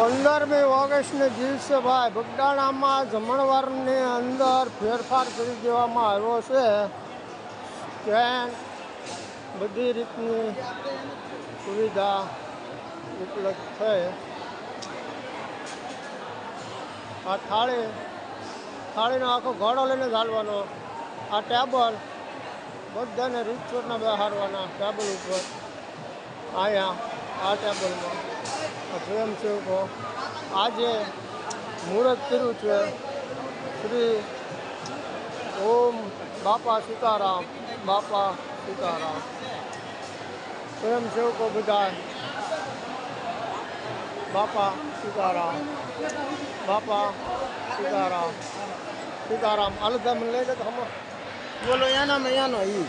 15મી ઓગસ્ટને દિવસે ભાઈ બગદાણામાં જમણવારની અંદર ફેરફાર કરી દેવામાં આવ્યો છે. ત્યાં બધી રીતની સુવિધા ઉપલબ્ધ છે. આ થાળીનો આખો ઘોડો લઈને ચાલવાનો. આ ટેબલ બધાને રીતસરના બેહારવાના ટેબલ ઉપર. અહીંયા આ ટેબલમાં સ્વયંસેવકો આજે મુહૂર્ત કર્યું છે. શ્રી ઓમ બાપા સીતારામ, બાપા સીતારામ. સ્વયંસેવકો બધા બાપા સીતારામ, બાપા સીતારામ, સીતારામ. આલુ મને લઈ જતો હમ બોલો એના મેં એનો ઈ